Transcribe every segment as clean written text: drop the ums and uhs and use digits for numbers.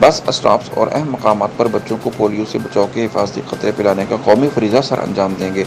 بس اسٹاپس اور اہم مقامات پر بچوں کو پولیو سے بچاؤ کے حفاظتی قطرے پلانے کا قومی فریضہ سر انجام دیں گے۔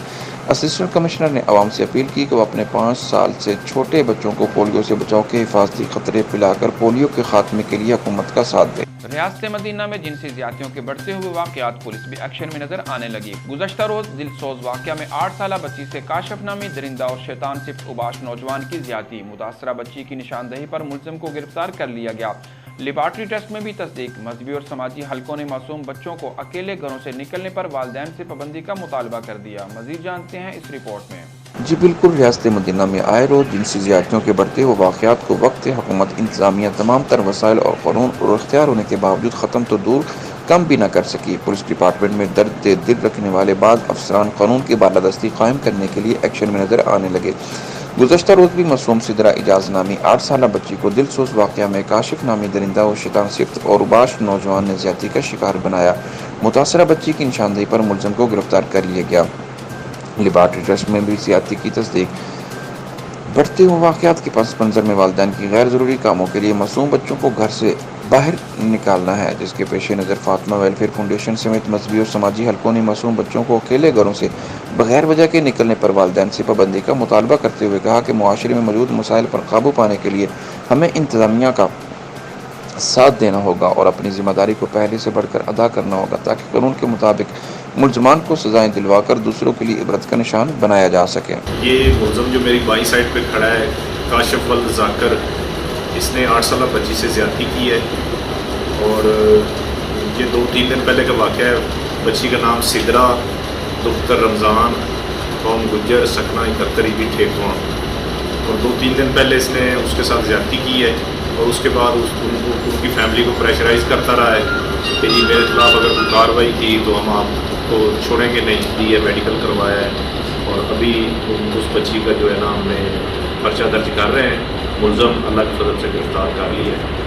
اسسٹنٹ کمشنر نے عوام سے اپیل کی کہ وہ اپنے 5 سال سے چھوٹے بچوں کو پولیو سے بچاؤ کے حفاظتی قطرے پلا کر پولیو کے خاتمے کے لیے حکومت کا ساتھ دیں۔ ریاست مدینہ میں جنسی زیادتیوں کے بڑھتے ہوئے واقعات، پولیس بھی ایکشن میں نظر آنے لگی۔ گزشتہ روز دل سوز واقعہ میں 8 سالہ بچی سے کاشف نامی درندہ اور شیطان صفت اوباش نوجوان کی زیادتی، متاثرہ بچی کی نشاندہی پر ملزم کو گرفتار کر لیا گیا۔ لیبارٹری ٹیسٹ میں بھی تصدیق، مذہبی اور سماجی حلقوں نے معصوم بچوں کو اکیلے گھروں سے نکلنے پر والدین سے پابندی کا مطالبہ کر دیا۔ مزید جانتے ہیں اس رپورٹ میں۔ جی بالکل، ریاست مدینہ میں آئے روز جنسی زیادتیوں کے بڑھتے ہوئے واقعات کو وقت حکومت انتظامیہ تمام تر وسائل اور قانون اور اختیار ہونے کے باوجود ختم تو دور کم بھی نہ کر سکی۔ پولیس ڈپارٹمنٹ میں درد دل رکھنے والے بعض افسران قانون کی بالادستی قائم کرنے کے لیے ایکشن میں نظر آنے لگے۔ گزشتہ روز بھی معصوم سدرہ اجاز نامی 8 سالہ بچی کو دل سوز واقعہ میں کاشف نامی درندہ اور شیطان صفت اور اوباش نوجوان نے زیادتی کا شکار بنایا۔ متاثرہ بچی کی نشاندہی پر ملزم کو گرفتار کر لیا گیا۔ لیبارٹری ٹیسٹ میں بھی زیادتی کی تصدیق۔ بڑھتے ہوئے واقعات کے پس منظر میں والدین کی غیر ضروری کاموں کے لیے معصوم بچوں کو گھر سے باہر نکالنا ہے، جس کے پیش نظر فاطمہ ویلفیئر فاؤنڈیشن سمیت مذہبی اور سماجی حلقوں نے معصوم بچوں کو اکیلے گھروں سے بغیر وجہ کے نکلنے پر والدین سے پابندی کا مطالبہ کرتے ہوئے کہا کہ معاشرے میں موجود مسائل پر قابو پانے کے لیے ہمیں انتظامیہ کا ساتھ دینا ہوگا اور اپنی ذمہ داری کو پہلے سے بڑھ کر ادا کرنا ہوگا تاکہ قانون کے مطابق ملزمان کو سزائیں دلوا کر دوسروں کے لیے عبرت کا نشان بنایا جا سکے۔ یہ ملزم جو میری بائیں سائڈ پہ کھڑا ہے، کاشف ولد ذاکر، اس نے 8 سالہ بچی سے زیادتی کی ہے اور یہ 2-3 دن پہلے کا واقعہ ہے۔ بچی کا نام سدرہ، دختر رمضان، قوم گجر، سکنہ 71 ٹھیکواں، اور 2-3 دن پہلے اس نے اس کے ساتھ زیادتی کی ہے اور اس کے بعد ان کی فیملی کو پریشرائز کرتا رہا ہے کہ جی میرے خلاف اگر کوئی کارروائی کی تو ہم آپ کو چھوڑیں گے نہیں، دی ہے میڈیکل کروایا ہے اور ابھی اس بچی کا جو ہے نا ہم نے پرچہ درج کر رہے ہیں۔ ملزم اللہ کی فضل سے گرفتار کر لیا ہے۔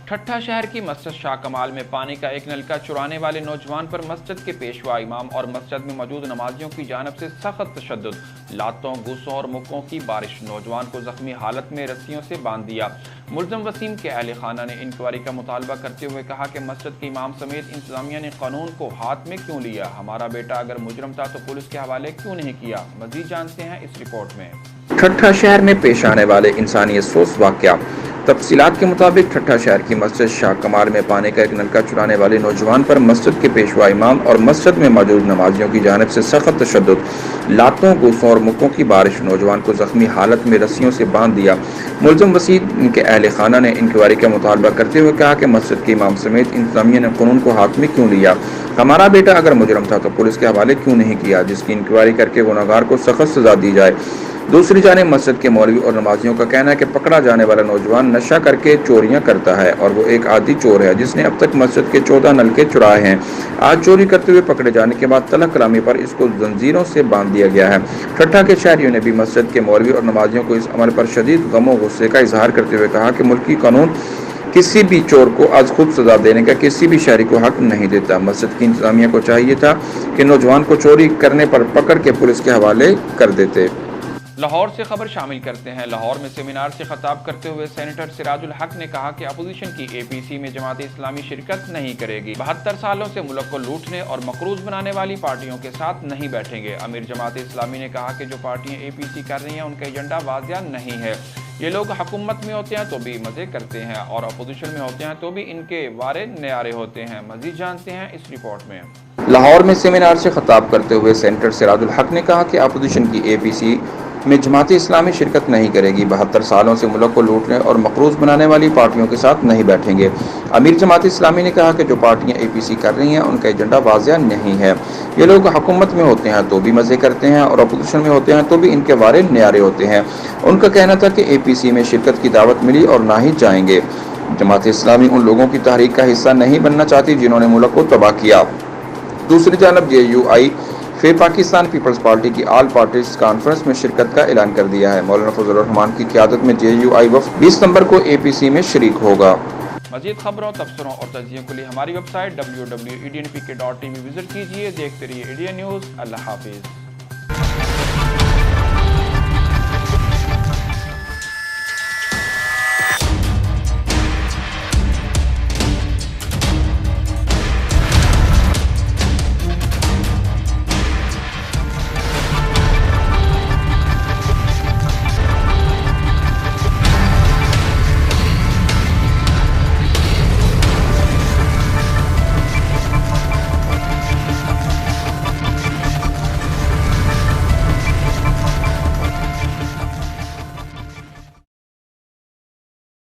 ٹھٹھہ شہر کی مسجد شاہ کمال میں پانی کا ایک نلکا چرانے والے نوجوان پر مسجد کے پیشوا امام اور مسجد میں موجود نمازیوں کی جانب سے سخت تشدد، لاتوں، گوسوں اور مکوں کی بارش، نوجوان کو زخمی حالت میں رسیوں سے باندھ دیا۔ ملزم وسیم کے اہل خانہ نے انکوائری کا مطالبہ کرتے ہوئے کہا کہ مسجد کے امام سمیت انتظامیہ نے قانون کو ہاتھ میں کیوں لیا؟ ہمارا بیٹا اگر مجرم تھا تو پولیس کے حوالے کیوں نہیں کیا؟ مزید جانتے ہیں اس رپورٹ میں۔ ٹھٹھہ شہر میں پیش آنے والے انسانیت سوز واقعہ۔ تفصیلات کے مطابق ٹھٹھہ شہر کی مسجد شاہ کمال میں پانی کا ایک نلکا چرانے والے نوجوان پر مسجد کے پیشوا امام اور مسجد میں موجود نمازیوں کی جانب سے سخت تشدد، لاتوں، گوسوں اور مکوں کی بارش، نوجوان کو زخمی حالت میں رسیوں سے باندھ دیا۔ ملزم وسیم کے اہل خانہ نے انکوائری کا مطالبہ کرتے ہوئے کہا کہ مسجد کے امام سمیت انتظامیہ نے قانون کو ہاتھ میں کیوں لیا؟ ہمارا بیٹا اگر مجرم تھا تو پولیس کے حوالے کیوں نہیں کیا، جس کی انکوائری کر کے گنہگار کو سخت سزا دی جائے۔ دوسری جانب مسجد کے مولوی اور نمازیوں کا کہنا ہے کہ پکڑا جانے والا نوجوان نشہ کر کے چوریاں کرتا ہے اور وہ ایک عادی چور ہے جس نے اب تک مسجد کے 14 نلکے چرائے ہیں۔ آج چوری کرتے ہوئے پکڑے جانے کے بعد طلب کلامی پر اس کو زنجیروں سے باندھ دیا گیا ہے۔ ٹھٹھہ کے شہریوں نے بھی مسجد کے مولوی اور نمازیوں کو اس عمل پر شدید غم و غصے کا اظہار کرتے ہوئے کہا کہ ملکی قانون کسی بھی چور کو از خود سزا دینے کا کسی بھی شہری کو حق نہیں دیتا۔ مسجد کی انتظامیہ کو چاہیے تھا کہ نوجوان کو چوری کرنے پر پکڑ کے پولیس کے حوالے کر دیتے۔ لاہور سے خبر شامل کرتے ہیں۔ لاہور میں سیمینار سے خطاب کرتے ہوئے سینیٹر سراج الحق نے کہا کہ اپوزیشن کی اے پی سی میں جماعت اسلامی شرکت نہیں کرے گی۔ 72 سالوں سے ملک کو لوٹنے اور مقروض بنانے والی پارٹیوں کے ساتھ نہیں بیٹھیں گے۔ امیر جماعت اسلامی نے کہا کہ جو پارٹیاں اے پی سی کر رہی ہیں ان کا ایجنڈا واضح نہیں ہے۔ یہ لوگ حکومت میں ہوتے ہیں تو بھی مزے کرتے ہیں اور اپوزیشن میں ہوتے ہیں تو بھی ان کے وارے نیارے ہوتے ہیں۔ مزید جانتے ہیں اس رپورٹ میں۔ لاہور میں سیمینار سے خطاب کرتے ہوئے سینیٹر سراج الحق نے کہا کہ اپوزیشن کی اے پی سی میں جماعت اسلامی شرکت نہیں کرے گی۔ 72 سالوں سے ملک کو لوٹنے اور مقروض بنانے والی پارٹیوں کے ساتھ نہیں بیٹھیں گے۔ امیر جماعت اسلامی نے کہا کہ جو پارٹیاں اے پی سی کر رہی ہیں ان کا ایجنڈا واضح نہیں ہے۔ یہ لوگ حکومت میں ہوتے ہیں تو بھی مزے کرتے ہیں اور اپوزیشن میں ہوتے ہیں تو بھی ان کے وارے نیارے ہوتے ہیں۔ ان کا کہنا تھا کہ اے پی سی میں شرکت کی دعوت ملی اور نہ ہی جائیں گے۔ جماعت اسلامی ان لوگوں کی تحریک کا حصہ نہیں بننا چاہتی جنہوں نے ملک کو تباہ کیا۔ دوسری جانب جے یو آئی فی پاکستان پیپلز پارٹی کی آل پارٹیز کانفرنس میں شرکت کا اعلان کر دیا ہے۔ مولانا فضل الرحمان کی قیادت میں جے یو آئی وفد 20 نومبر کو اے پی سی میں شریک ہوگا۔ مزید خبروں، تبصروں اور تجزیوں کے لیے ہماری ویب سائٹ www.ednpk.tv وزٹ کیجیے۔ دیکھتے رہیے ایڈین نیوز۔ اللہ حافظ۔